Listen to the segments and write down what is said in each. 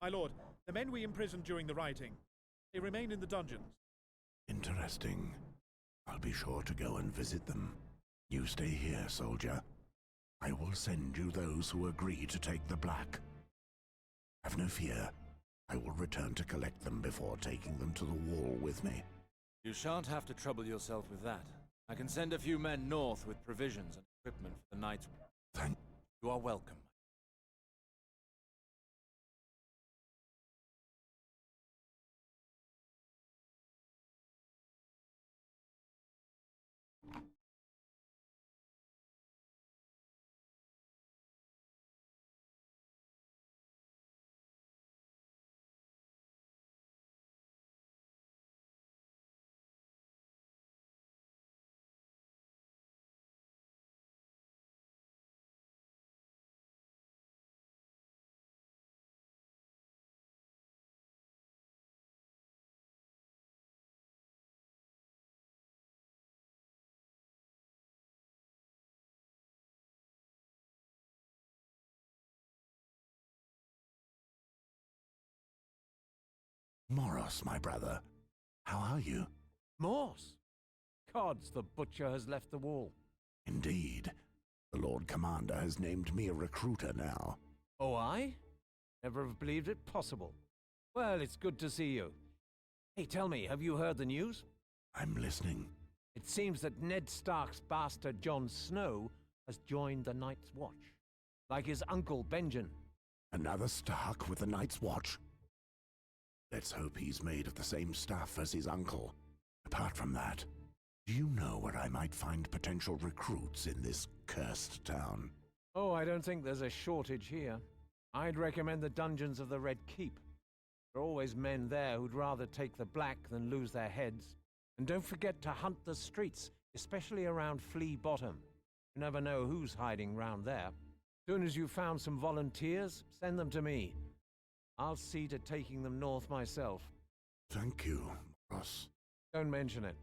My lord, the men we imprisoned during the rioting, they remain in the dungeons. Interesting. I'll be sure to go and visit them. You stay here, soldier. I will send you those who agree to take the black. Have no fear. I will return to collect them before taking them to the wall with me. You shan't have to trouble yourself with that. I can send a few men north with provisions and equipment for the night's... Thank... You are welcome. Moros, my brother. How are you? Morse? Gods, the butcher has left the wall. Indeed. The Lord Commander has named me a recruiter now. Oh, I? Never have believed it possible. Well, it's good to see you. Hey, tell me, have you heard the news? I'm listening. It seems that Ned Stark's bastard Jon Snow has joined the Night's Watch. Like his uncle Benjen. Another Stark with the Night's Watch? Let's hope he's made of the same stuff as his uncle. Apart from that, do you know where I might find potential recruits in this cursed town? Oh, I don't think there's a shortage here. I'd recommend the dungeons of the Red Keep. There are always men there who'd rather take the black than lose their heads. And don't forget to hunt the streets, especially around Flea Bottom. You never know who's hiding round there. Soon as you've found some volunteers, send them to me. I'll see to taking them north myself. Thank you, Ross. Don't mention it.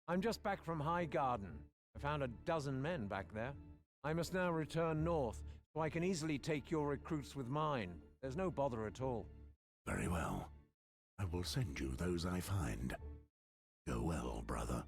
I'm just back from High Garden. I found a dozen men back there. I must now return north, so I can easily take your recruits with mine. There's no bother at all. Very well. I will send you those I find. Go well, brother.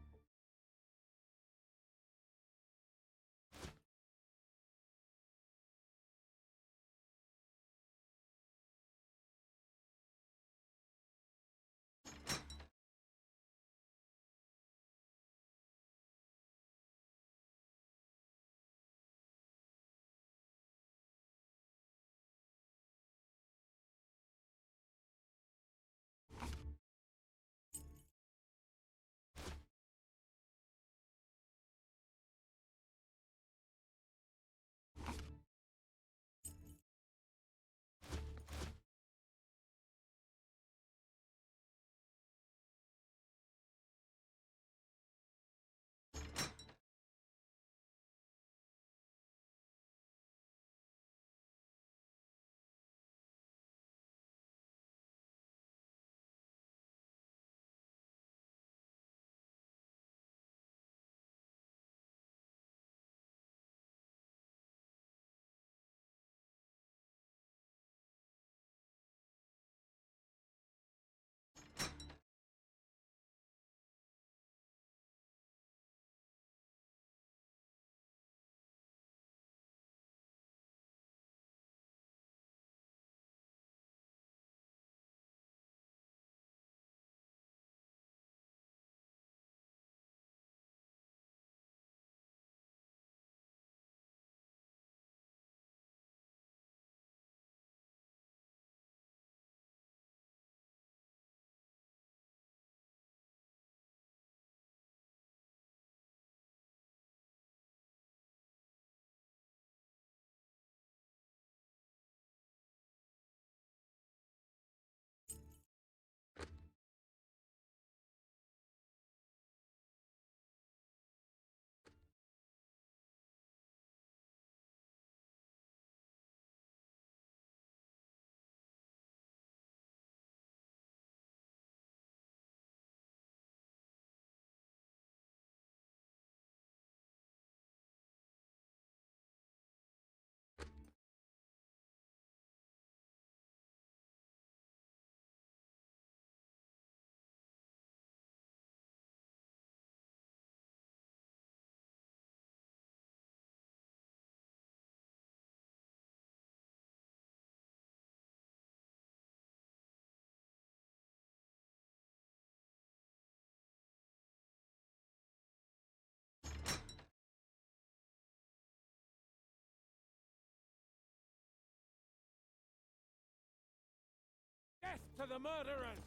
for the murderers!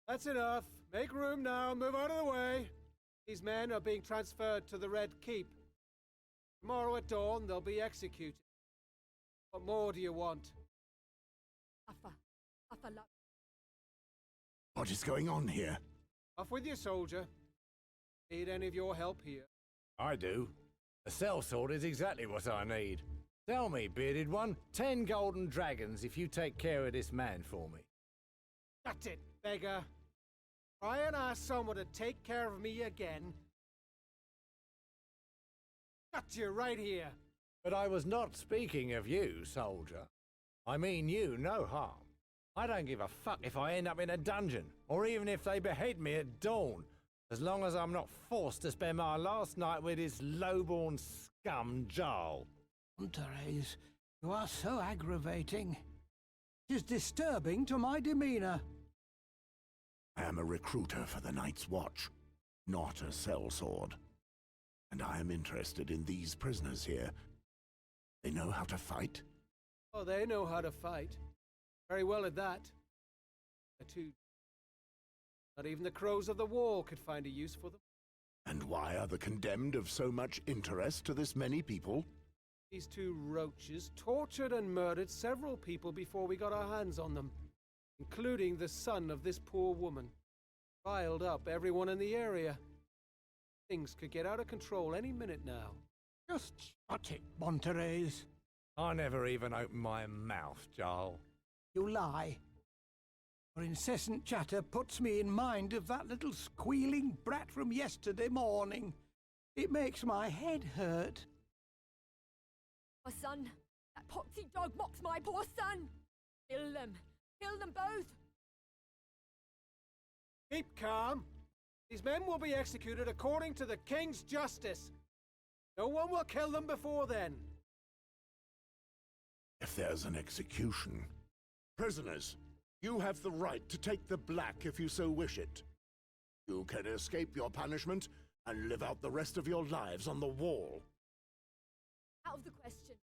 That's enough. Make room now. Move out of the way. These men are being transferred to the Red Keep. Tomorrow at dawn, they'll be executed. What more do you want? What is going on here? Off with you, soldier. Need any of your help here? I do. A sellsword is exactly what I need. Tell me, bearded one, 10 golden dragons if you take care of this man for me. That's it, beggar. Try and ask someone to take care of me again. Got you right here. But I was not speaking of you, soldier. I mean you no harm. I don't give a fuck if I end up in a dungeon, or even if they behead me at dawn, as long as I'm not forced to spend my last night with this lowborn scum Jarl. Therese, you are so aggravating. It is disturbing to my demeanor. I am a recruiter for the Night's Watch, not a sellsword. And I am interested in these prisoners here. They know how to fight? Oh, they know how to fight. Very well at that. Not even the crows of the wall could find a use for them. And why are the condemned of so much interest to this many people? These two roaches tortured and murdered several people before we got our hands on them, including the son of this poor woman. Riled up everyone in the area. Things could get out of control any minute now. Just shut it, Monterey's. I never even opened my mouth, Jarl. You lie. Your incessant chatter puts me in mind of that little squealing brat from yesterday morning. It makes my head hurt. My son! That poxy dog mocks my poor son! Kill them! Kill them both! Keep calm. These men will be executed according to the King's justice. No one will kill them before then. If there's an execution... Prisoners, you have the right to take the black if you so wish it. You can escape your punishment and live out the rest of your lives on the wall. Out of the question.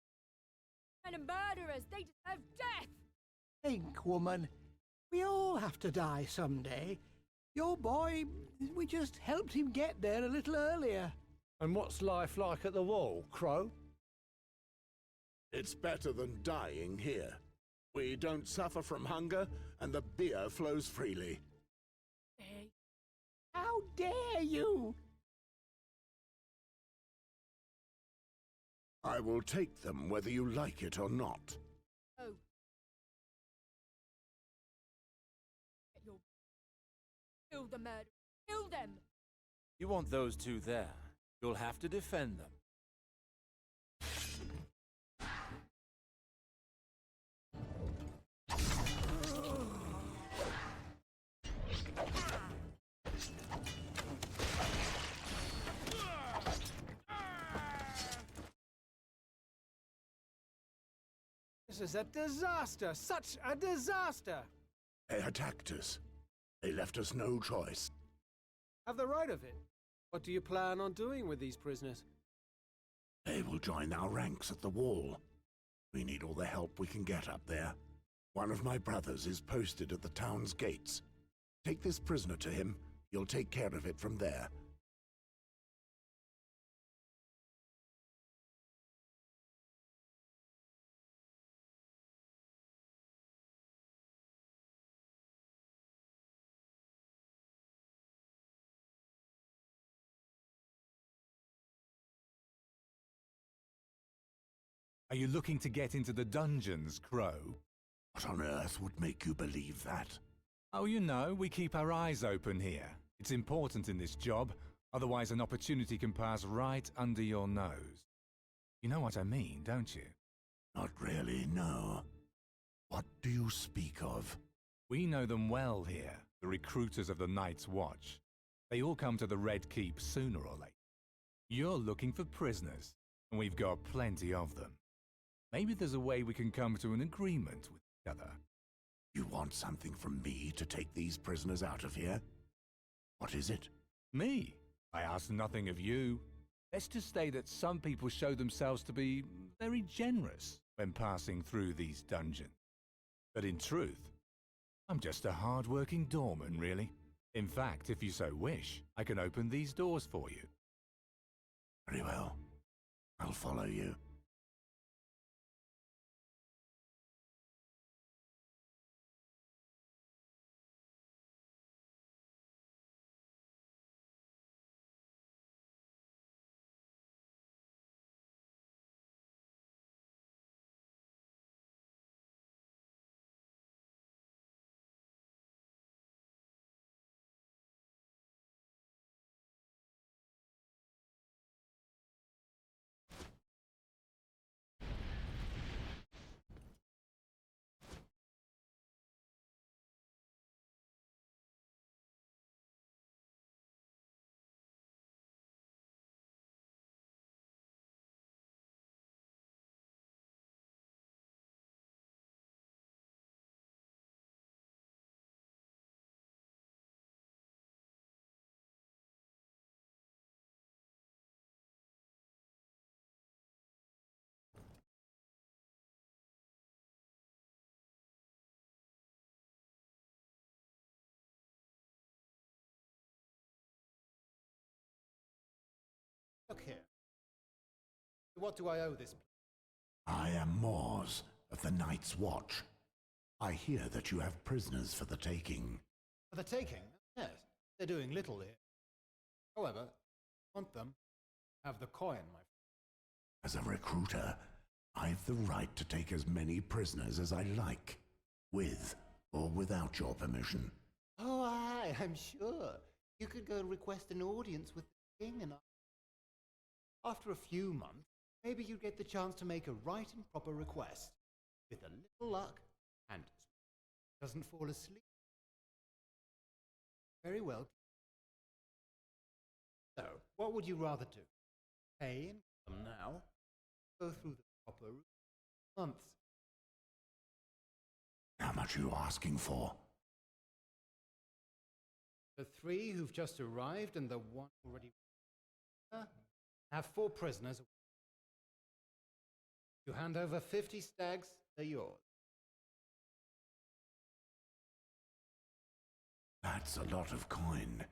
Men are murderers! They deserve death! Think, woman. We all have to die someday. Your boy, we just helped him get there a little earlier. And what's life like at the wall, Crow? It's better than dying here. We don't suffer from hunger, and the beer flows freely. Hey. How dare you! I will take them whether you like it or not. Oh. Get your... Kill the murderers! Kill them! You want those two there. You'll have to defend them. This is a disaster! Such a disaster! They attacked us. They left us no choice. Have the right of it. What do you plan on doing with these prisoners? They will join our ranks at the wall. We need all the help we can get up there. One of my brothers is posted at the town's gates. Take this prisoner to him. He'll take care of it from there. Are you looking to get into the dungeons, Crow? What on earth would make you believe that? Oh, you know, we keep our eyes open here. It's important in this job, otherwise an opportunity can pass right under your nose. You know what I mean, don't you? Not really, no. What do you speak of? We know them well here, the recruiters of the Night's Watch. They all come to the Red Keep sooner or later. You're looking for prisoners, and we've got plenty of them. Maybe there's a way we can come to an agreement with each other. You want something from me to take these prisoners out of here? What is it? Me? I ask nothing of you. Let's just say that some people show themselves to be very generous, when passing through these dungeons. But in truth, I'm just a hard-working doorman, really. In fact, if you so wish, I can open these doors for you. Very well. I'll follow you. Look here. What do I owe this? I am Mors of the Night's Watch. I hear that you have prisoners for the taking. For the taking? Yes. They're doing little here. However, I want them to have the coin, my friend. As a recruiter, I've the right to take as many prisoners as I like, with or without your permission. Oh, aye, I'm sure. You could go and request an audience with the king, and after a few months, maybe you get the chance to make a right and proper request. With a little luck, and doesn't fall asleep. Very well. So, what would you rather do? Pay and come now? Go through the proper months. How much are you asking for? The 3 who've just arrived and the 1 already have 4 prisoners. You hand over 50 stags, they're yours. That's a lot of coin.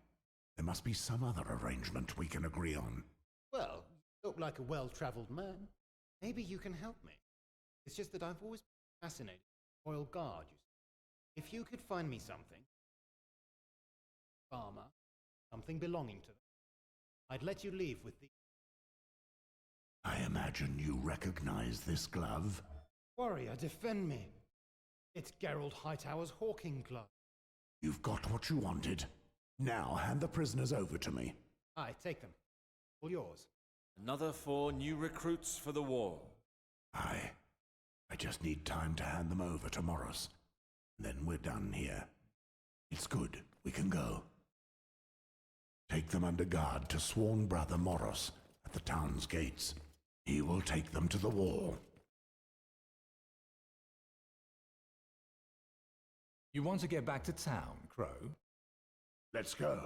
There must be some other arrangement we can agree on. Well, you look like a well-traveled man. Maybe you can help me. It's just that I've always been fascinated with Royal Guard, you see. If you could find me something, farmer, something belonging to them, I'd let you leave with the... I imagine you recognize this glove? Warrior, defend me. It's Gerald Hightower's hawking glove. You've got what you wanted. Now hand the prisoners over to me. Aye, take them. All yours. Another 4 new recruits for the war. Aye. I just need time to hand them over to Morris. Then we're done here. It's good. We can go. Take them under guard to sworn brother Morris at the town's gates. He will take them to the wall. You want to get back to town, Crow? Let's go.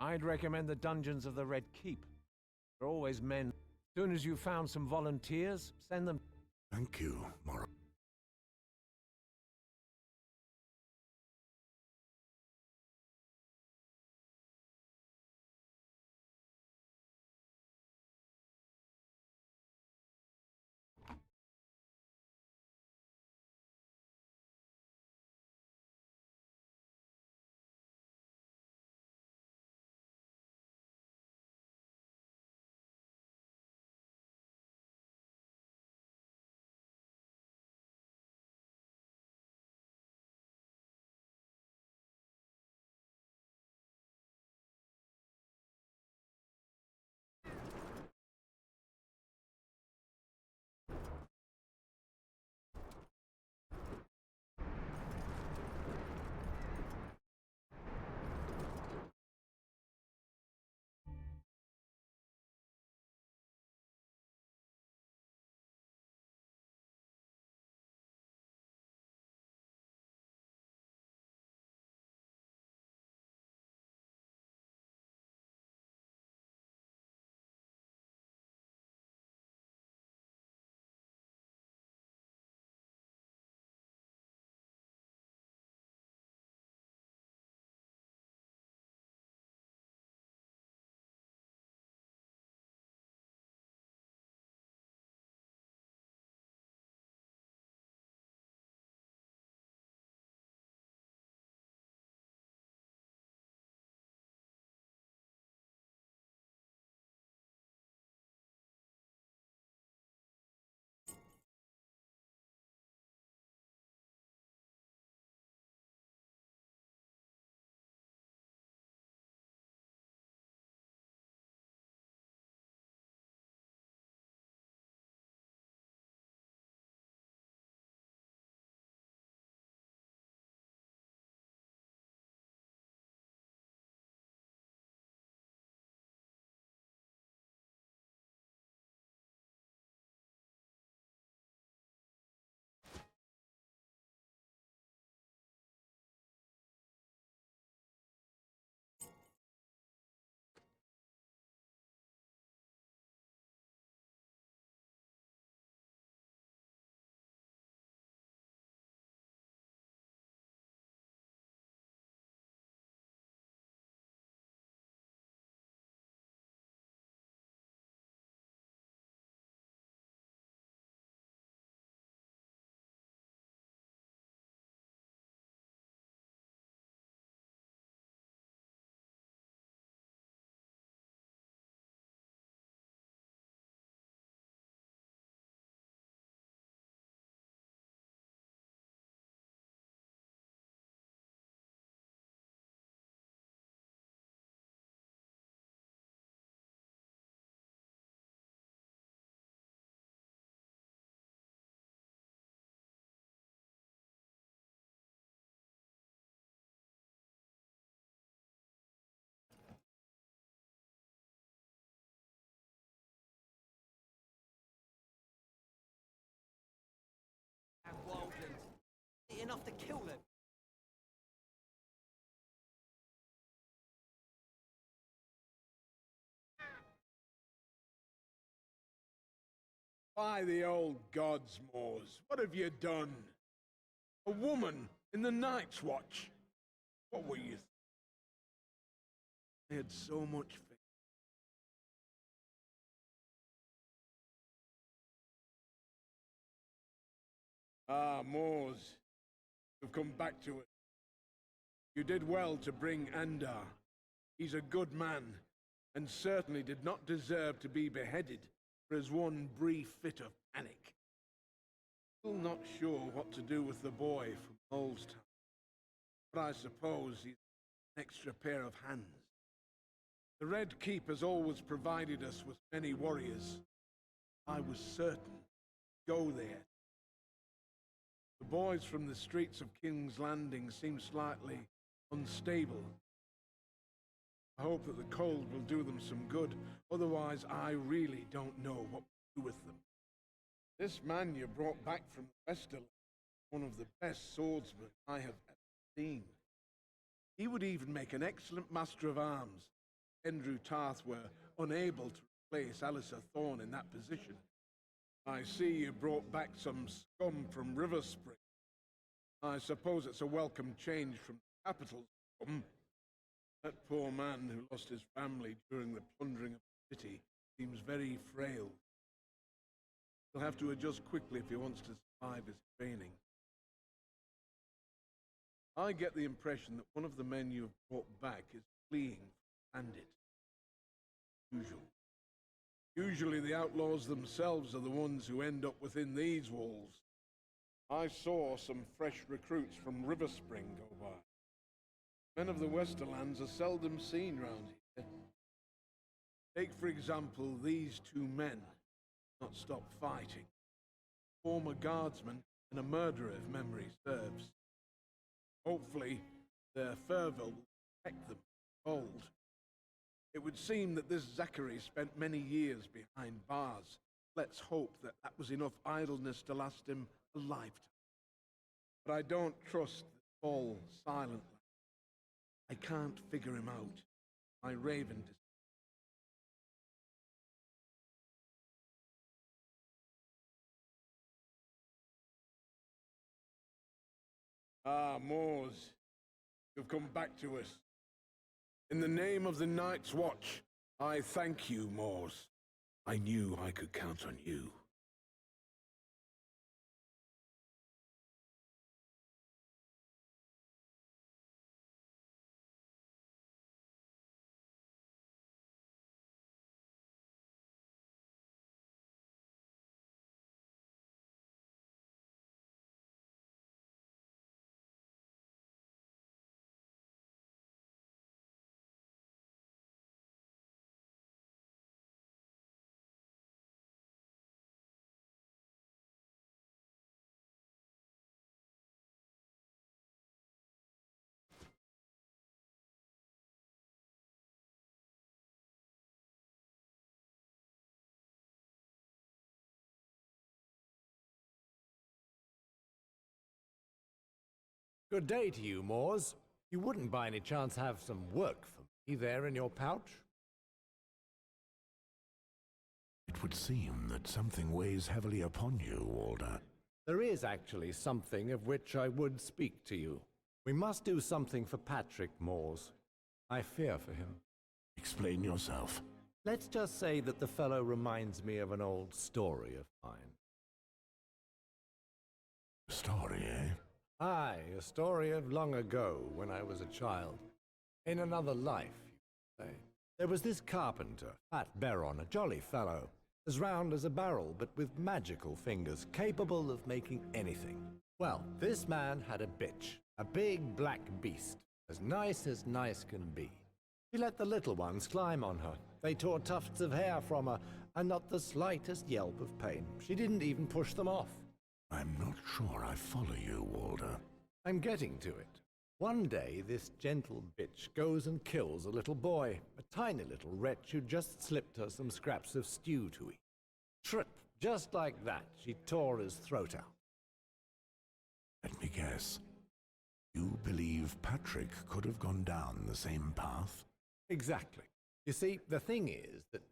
I'd recommend the dungeons of the Red Keep. There are always men. As soon as you've found some volunteers, send them. Thank you, Mor. Enough to kill them. By the old gods, Moors, what have you done? A woman in the Night's Watch? What were you? I had so much faith. Ah, Moors, you've come back to it. You did well to bring Andar. He's a good man, and certainly did not deserve to be beheaded for his one brief fit of panic. Still not sure what to do with the boy from Oldstown, but I suppose he's an extra pair of hands. The Red Keep has always provided us with many warriors. I was certain to go there. The boys from the streets of King's Landing seem slightly unstable. I hope that the cold will do them some good, otherwise I really don't know what to do with them. This man you brought back from Westerland, one of the best swordsmen I have ever seen. He would even make an excellent master of arms, Andrew Tarth were unable to replace Alistair Thorne in that position. I see you brought back some scum from River Spring. I suppose it's a welcome change from the capital scum. That poor man who lost his family during the plundering of the city seems very frail. He'll have to adjust quickly if he wants to survive his training. I get the impression that one of the men you have brought back is fleeing from bandit. Usually the outlaws themselves are the ones who end up within these walls. I saw some fresh recruits from River Spring go by. Men of the Westerlands are seldom seen round here. Take, for example, these two men. Not stop fighting. Former guardsman and a murderer, if memory serves. Hopefully, their fervour will protect them from cold. It would seem that this Zachary spent many years behind bars. Let's hope that that was enough idleness to last him a lifetime. But I don't trust the tall, silent lad. I can't figure him out. My raven Ah, Moors, you've come back to us. In the name of the Night's Watch, I thank you, Moors. I knew I could count on you. Good day to you, Moors. You wouldn't by any chance have some work for me there in your pouch? It would seem that something weighs heavily upon you, Walder. There is actually something of which I would speak to you. We must do something for Patrick, Moors. I fear for him. Explain yourself. Let's just say that the fellow reminds me of an old story of mine. Story, eh? Aye, a story of long ago, when I was a child. In another life, you say. There was this carpenter, Fat Baron, a jolly fellow, as round as a barrel, but with magical fingers, capable of making anything. Well, this man had a bitch, a big black beast, as nice can be. He let the little ones climb on her. They tore tufts of hair from her, and not the slightest yelp of pain. She didn't even push them off. I'm not sure I follow you, Walder. I'm getting to it. One day, this gentle bitch goes and kills a little boy, a tiny little wretch who just slipped her some scraps of stew to eat. Trip, just like that, she tore his throat out. Let me guess. You believe Patrick could have gone down the same path? Exactly. You see, the thing is that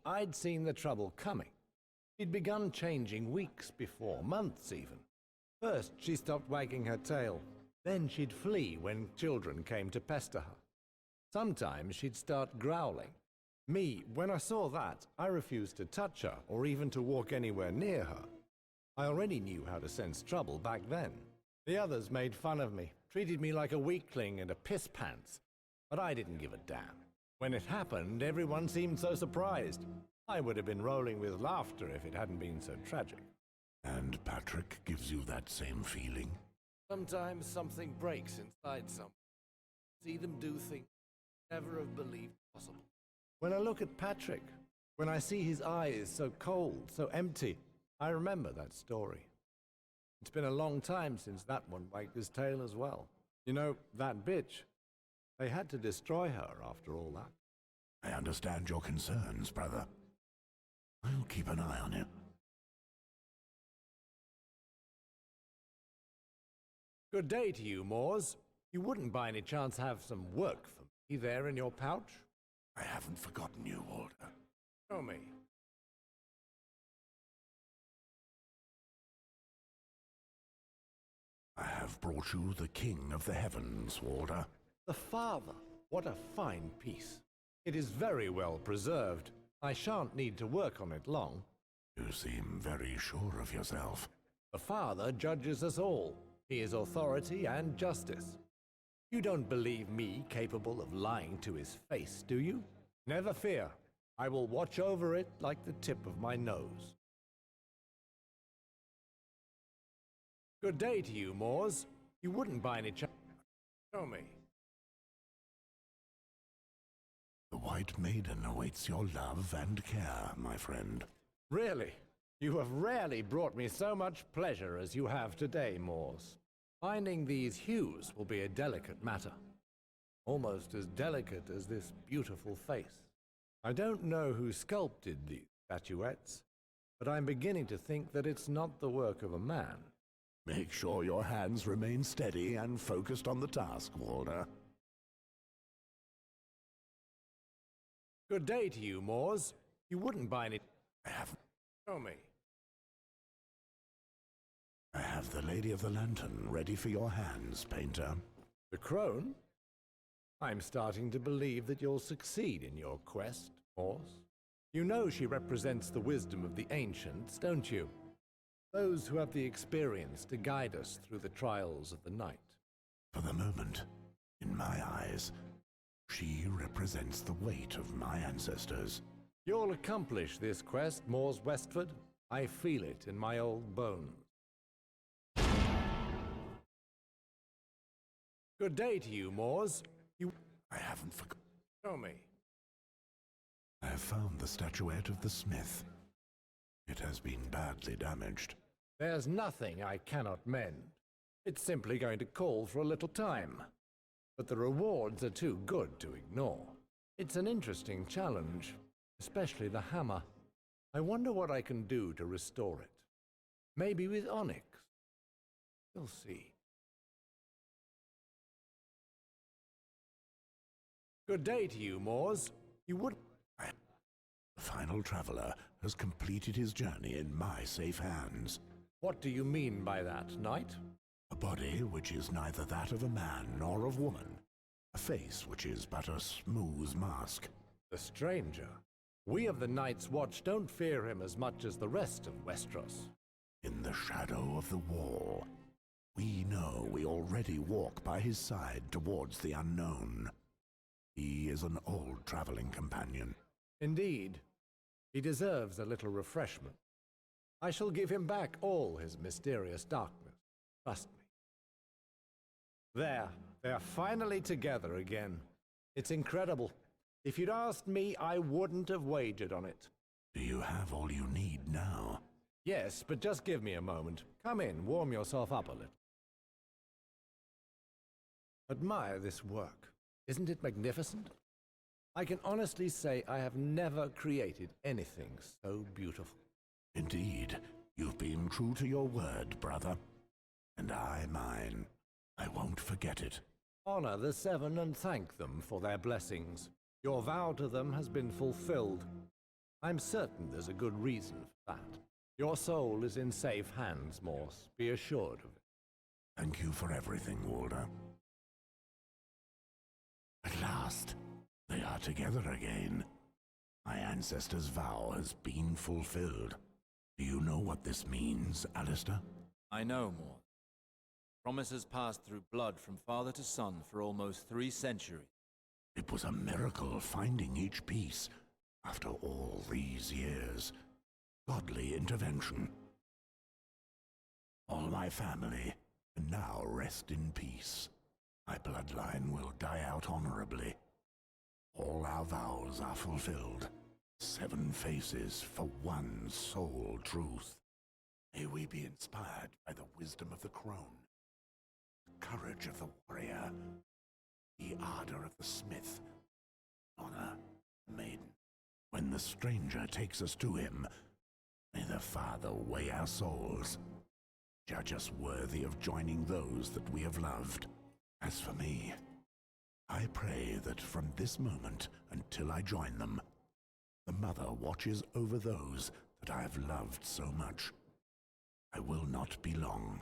I'd seen the trouble coming. She'd begun changing weeks before, months even. First, she stopped wagging her tail. Then she'd flee when children came to pester her. Sometimes she'd start growling. When I saw that, I refused to touch her or even to walk anywhere near her. I already knew how to sense trouble back then. The others made fun of me, treated me like a weakling and a piss pants. But I didn't give a damn. When it happened, everyone seemed so surprised. I would have been rolling with laughter if it hadn't been so tragic. And Patrick gives you that same feeling? Sometimes something breaks inside someone. See them do things I never have believed possible. When I look at Patrick, when I see his eyes so cold, so empty, I remember that story. It's been a long time since that one wagged his tail as well. You know, that bitch, they had to destroy her after all that. I understand your concerns, brother. I'll keep an eye on him. Good day to you, Moors. You wouldn't by any chance have some work for me there in your pouch? I haven't forgotten you, Walter. Show me. I have brought you the King of the Heavens, Walter. The Father. What a fine piece. It is very well preserved. I shan't need to work on it long. You seem very sure of yourself. The Father judges us all. He is authority and justice. You don't believe me capable of lying to his face, do you? Never fear. I will watch over it like the tip of my nose. Good day to you, Moors. You wouldn't by any chance... Show me. The White Maiden awaits your love and care, my friend. Really? You have rarely brought me so much pleasure as you have today, Moors. Finding these hues will be a delicate matter. Almost as delicate as this beautiful face. I don't know who sculpted these statuettes, but I'm beginning to think that it's not the work of a man. Make sure your hands remain steady and focused on the task, Walter. Good day to you, Moors. You wouldn't by any... I have... Show me. I have the Lady of the Lantern ready for your hands, painter. The crone? I'm starting to believe that you'll succeed in your quest, Moors. You know she represents the wisdom of the ancients, don't you? Those who have the experience to guide us through the trials of the night. For the moment, in my eyes, she represents the weight of my ancestors. You'll accomplish this quest, Moors Westford. I feel it in my old bones. Good day to you, Moors. I haven't forgotten. Show me. I have found the statuette of the smith. It has been badly damaged. There's nothing I cannot mend. It's simply going to call for a little time. But the rewards are too good to ignore. It's an interesting challenge, especially the hammer. I wonder what I can do to restore it. Maybe with onyx. We'll see. Good day to you, Moors. You would... The final traveler has completed his journey in my safe hands. What do you mean by that, knight? A body which is neither that of a man nor of woman. A face which is but a smooth mask. The stranger. We of the Night's Watch don't fear him as much as the rest of Westeros. In the shadow of the wall, we know we already walk by his side towards the unknown. He is an old traveling companion. Indeed. He deserves a little refreshment. I shall give him back all his mysterious darkness. Trust me. There, they are finally together again. It's incredible. If you'd asked me, I wouldn't have wagered on it. Do you have all you need now? Yes, but just give me a moment. Come in, warm yourself up a little. Admire this work. Isn't it magnificent? I can honestly say I have never created anything so beautiful. Indeed, you've been true to your word, brother. And I mine. I won't forget it. Honor the Seven and thank them for their blessings. Your vow to them has been fulfilled. I'm certain there's a good reason for that. Your soul is in safe hands, Morse. Be assured of it. Thank you for everything, Walter. At last, they are together again. My ancestors' vow has been fulfilled. Do you know what this means, Alistair? I know more. Promises passed through blood from father to son for almost 3 centuries. It was a miracle finding each piece after all these years. Godly intervention. All my family can now rest in peace. My bloodline will die out honorably. All our vows are fulfilled. 7 faces for one sole truth. May we be inspired by the wisdom of the crone, the courage of the warrior, the ardor of the smith, honor the maiden. When the stranger takes us to him, may the Father weigh our souls, judge us worthy of joining those that we have loved. As for me, I pray that from this moment until I join them, the Mother watches over those that I have loved so much. I will not be long.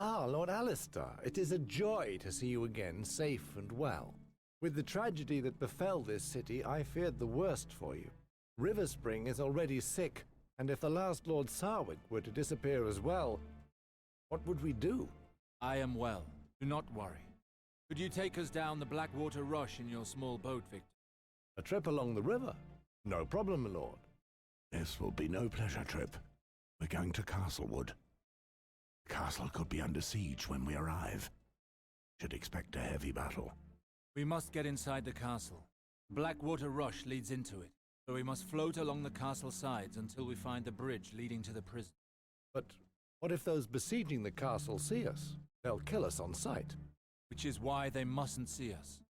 Ah, Lord Alistair, it is a joy to see you again, safe and well. With the tragedy that befell this city, I feared the worst for you. River Spring is already sick, and if the last Lord Sarwick were to disappear as well, what would we do? I am well. Do not worry. Could you take us down the Blackwater Rush in your small boat, Victor? A trip along the river? No problem, my lord. This will be no pleasure trip. We're going to Castlewood. The castle could be under siege when we arrive. Should expect a heavy battle. We must get inside the castle. Blackwater Rush leads into it, so we must float along the castle sides until we find the bridge leading to the prison. But what if those besieging the castle see us? They'll kill us on sight. Which is why they mustn't see us.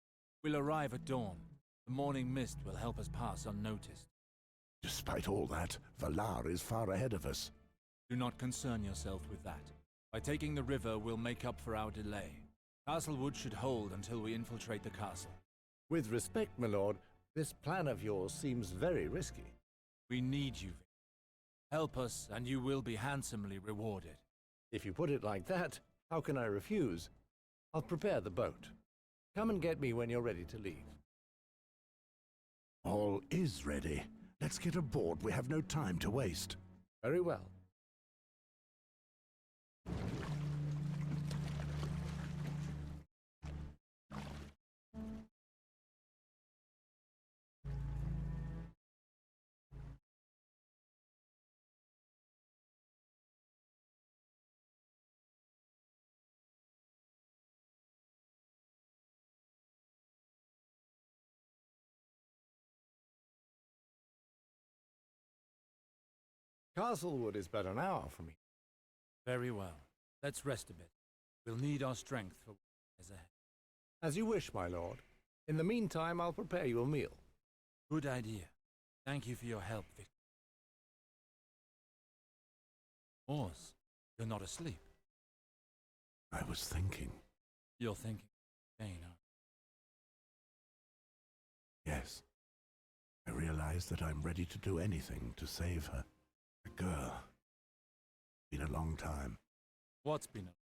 We'll arrive at dawn. The morning mist will help us pass unnoticed. Despite all that, Valar is far ahead of us. Do not concern yourself with that. By taking the river, we'll make up for our delay. Castlewood should hold until we infiltrate the castle. With respect, my lord, this plan of yours seems very risky. We need you, Victor. Help us, and you will be handsomely rewarded. If you put it like that, how can I refuse? I'll prepare the boat. Come and get me when you're ready to leave. All is ready. Let's get aboard. We have no time to waste. Very well. Castlewood is but an hour from here. Very well. Let's rest a bit. We'll need our strength for what lies ahead. As you wish, my lord. In the meantime, I'll prepare you a meal. Good idea. Thank you for your help, Victor. Oars, you're not asleep. I was thinking. You're thinking of Jane, aren't you? Yes. I realize that I'm ready to do anything to save her. A girl. Been a long time. What's been a...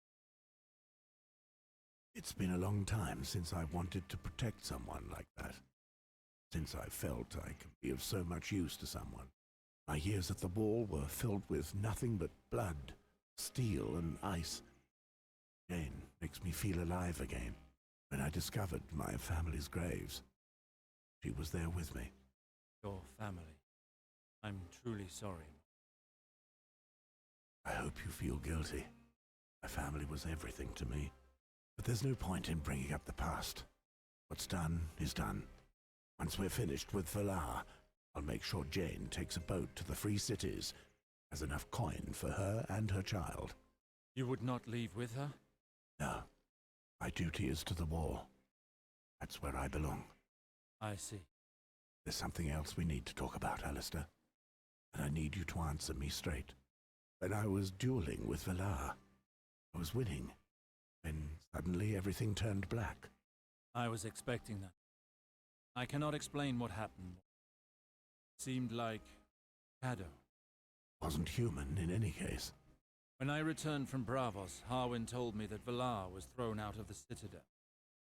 It's been a long time since I wanted to protect someone like that. Since I felt I can be of so much use to someone. My years at the wall were filled with nothing but blood, steel, and ice. Jane makes me feel alive again. When I discovered my family's graves, she was there with me. Your family. I'm truly sorry. I hope you feel guilty. My family was everything to me. But there's no point in bringing up the past. What's done is done. Once we're finished with Valar, I'll make sure Jane takes a boat to the Free Cities. Has enough coin for her and her child. You would not leave with her? No. My duty is to the wall. That's where I belong. I see. There's something else we need to talk about, Alistair. And I need you to answer me straight. When I was dueling with Valar, I was winning. Then suddenly everything turned black. I was expecting that. I cannot explain what happened. It seemed like shadow. Wasn't human in any case. When I returned from Bravos, Harwin told me that Valar was thrown out of the Citadel.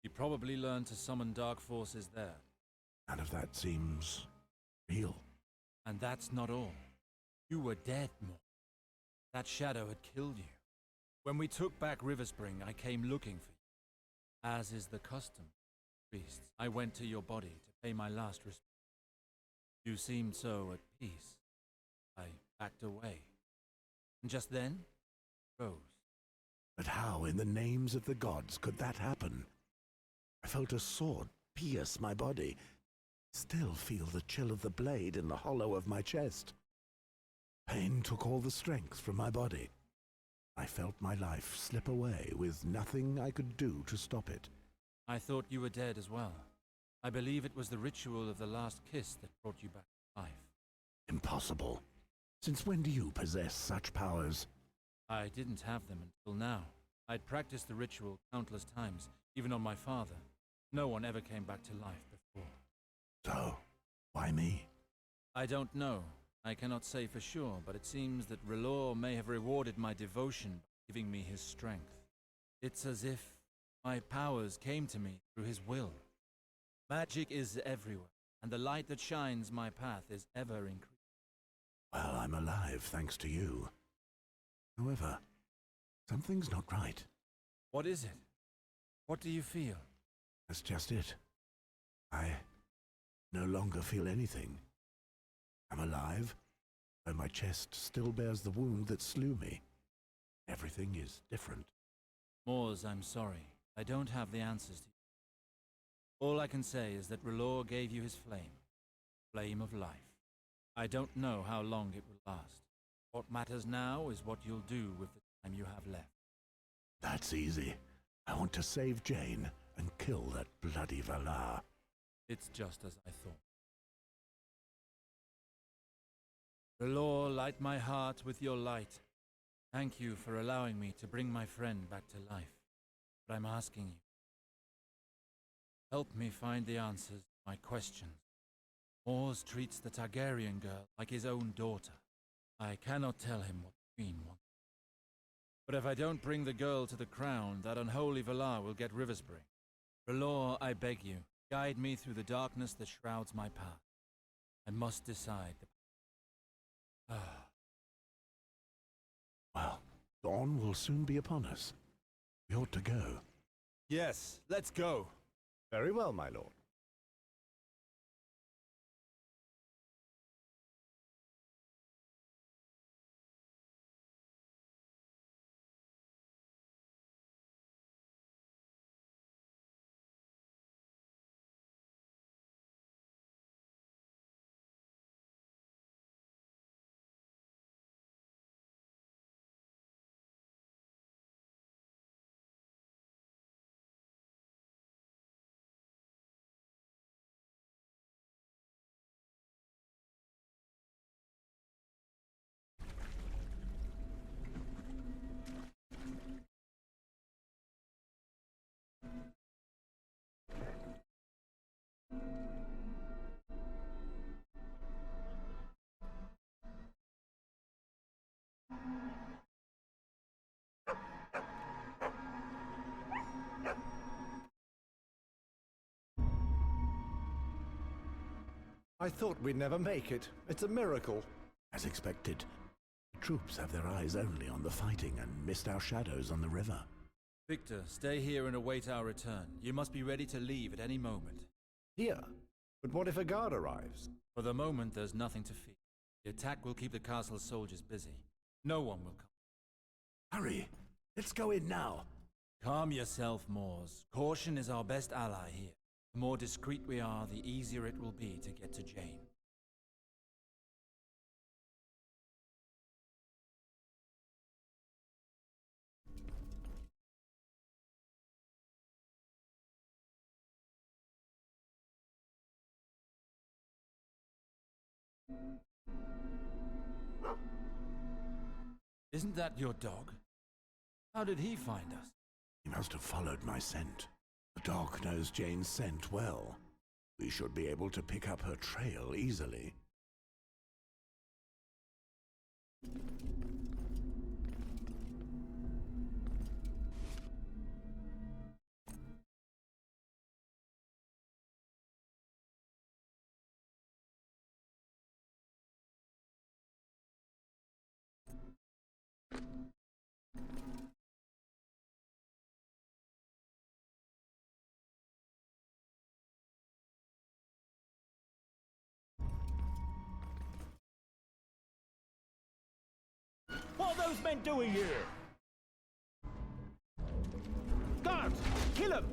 He probably learned to summon dark forces there. None of that seems real. And that's not all. You were dead, Mor. That shadow had killed you. When we took back Riverspring, I came looking for you. As is the custom, priests, I went to your body to pay my last respect. You seemed so at peace. I backed away. And just then, rose. But how in the names of the gods could that happen? I felt a sword pierce my body. Still feel the chill of the blade in the hollow of my chest. Pain took all the strength from my body. I felt my life slip away with nothing I could do to stop it. I thought you were dead as well. I believe it was the ritual of the last kiss that brought you back to life. Impossible. Since when do you possess such powers? I didn't have them until now. I'd practiced the ritual countless times, even on my father. No one ever came back to life before. So, why me? I don't know. I cannot say for sure, but it seems that R'hllor may have rewarded my devotion by giving me his strength. It's as if my powers came to me through his will. Magic is everywhere, and the light that shines my path is ever increasing. Well, I'm alive thanks to you. However, something's not right. What is it? What do you feel? That's just it. I no longer feel anything. I'm alive, though my chest still bears the wound that slew me. Everything is different. Moors, I'm sorry. I don't have the answers to you. All I can say is that R'hllor gave you his flame of life. I don't know how long it will last. What matters now is what you'll do with the time you have left. That's easy. I want to save Jane and kill that bloody Valar. It's just as I thought. R'hllor, light my heart with your light. Thank you for allowing me to bring my friend back to life. But I'm asking you, help me find the answers to my questions. Mors treats the Targaryen girl like his own daughter. I cannot tell him what the Queen wants. But if I don't bring the girl to the crown, that unholy Valar will get Riverspring. R'hllor, I beg you, guide me through the darkness that shrouds my path. I must decide. Well, dawn will soon be upon us. We ought to go. Yes, let's go. Very well, my lord. I thought we'd never make it. It's a miracle. As expected, the troops have their eyes only on the fighting and missed our shadows on the river. Victor, stay here and await our return. You must be ready to leave at any moment. Here? But what if a guard arrives? For the moment, there's nothing to fear. The attack will keep the castle's soldiers busy. No one will come. Hurry! Let's go in now! Calm yourself, Mors. Caution is our best ally here. The more discreet we are, the easier it will be to get to Jane. Isn't that your dog? How did he find us? He must have followed my scent. The dog knows Jane's scent well. We should be able to pick up her trail easily. What are those men doing here? Guards! Kill them!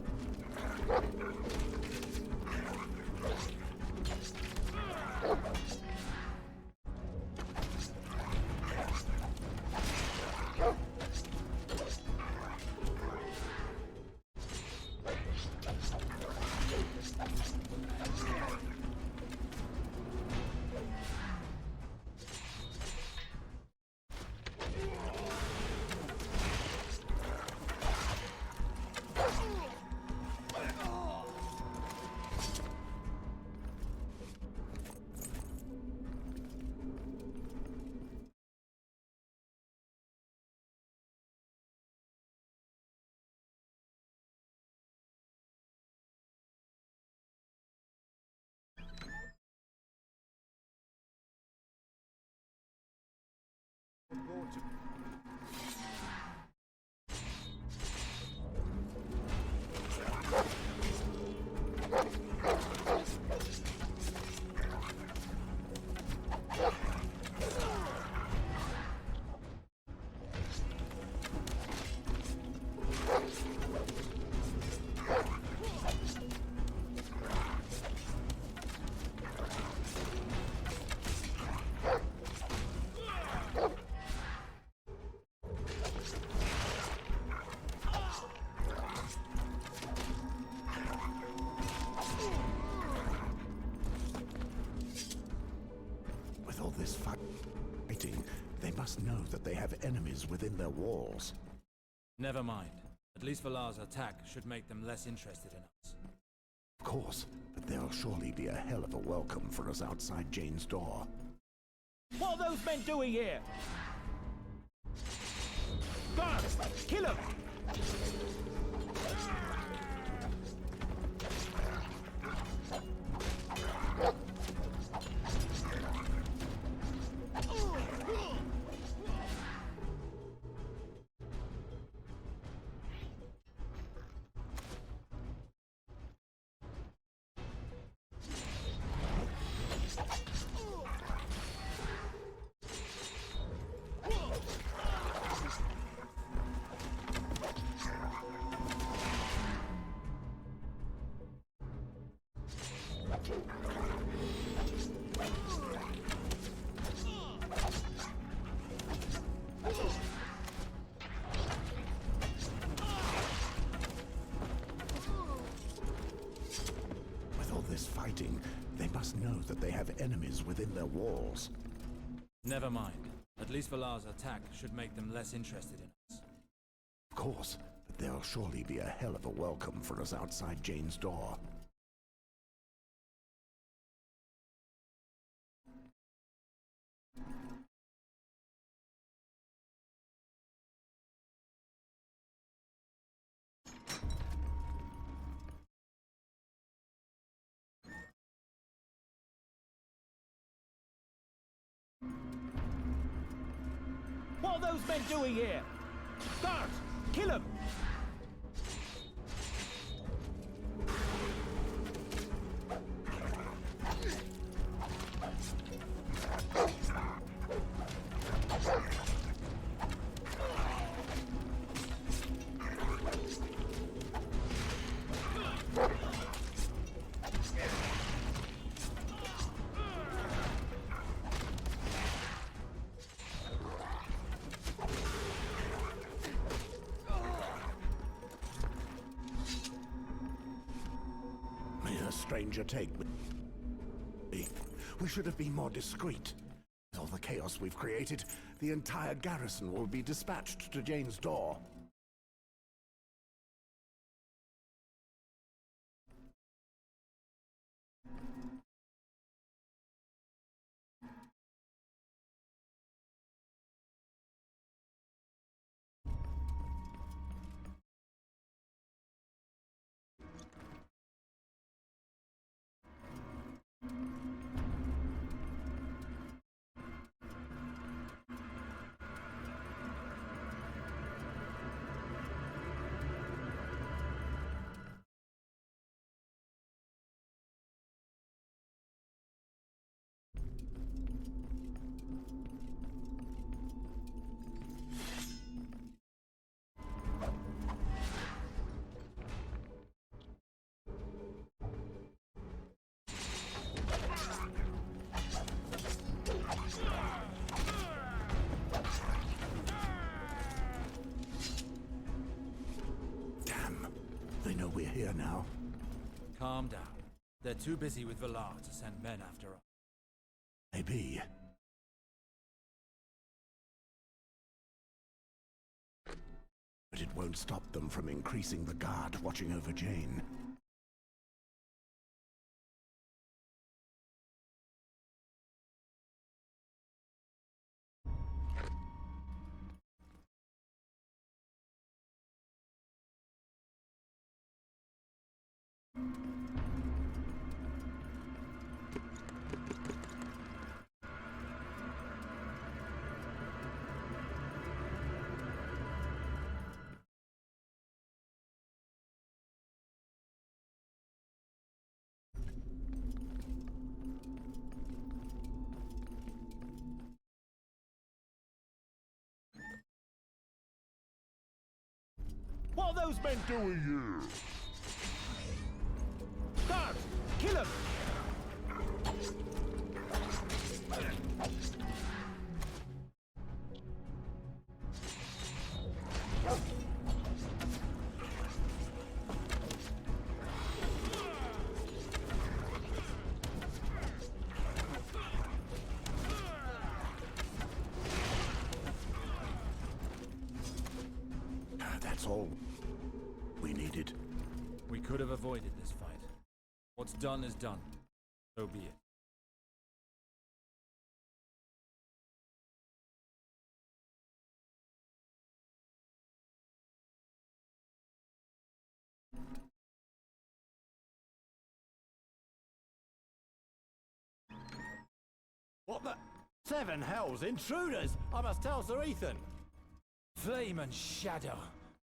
Water. With all this fighting, they must know that they have enemies within their walls. Never mind. At least Valar's attack should make them less interested in us. Of course, but there'll surely be a hell of a welcome for us outside Jane's door. What are those men doing here? Guards! Kill them! With all this fighting, they must know that they have enemies within their walls. Never mind. At least Valar's attack should make them less interested in us. Of course, but there'll surely be a hell of a welcome for us outside Jane's door. What are those men doing here? Guards! Kill them! May a stranger take me. We should have been more discreet. With all the chaos we've created, the entire garrison will be dispatched to Jane's door. They know we're here now. Calm down. They're too busy with Valar to send men after us. Maybe. But it won't stop them from increasing the guard watching over Jane. What are those men doing here? Guards! Kill him! That's all we needed. We could have avoided this fight. What's done is done. So be it. What the? Seven hells! Intruders! I must tell Sir Ethan! Flame and shadow.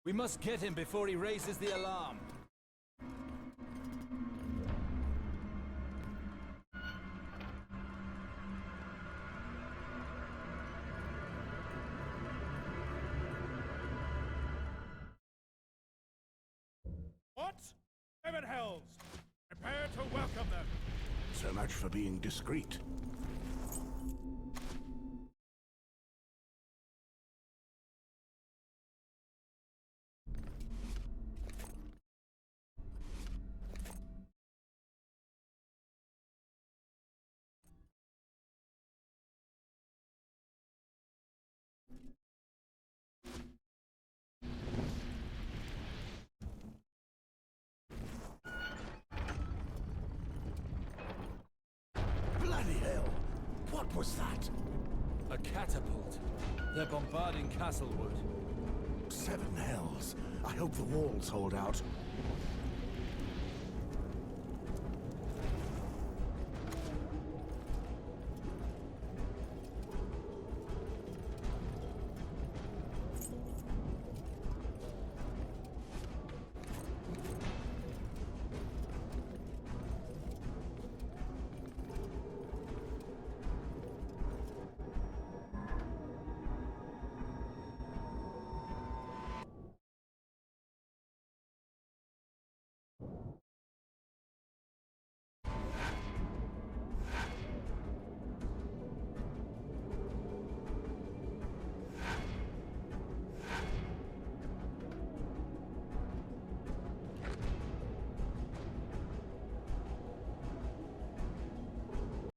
We must get him before he raises the alarm. What? Seven hells! Prepare to welcome them! So much for being discreet. Bloody hell! What was that? A catapult. They're bombarding Castlewood. Seven hells. I hope the walls hold out.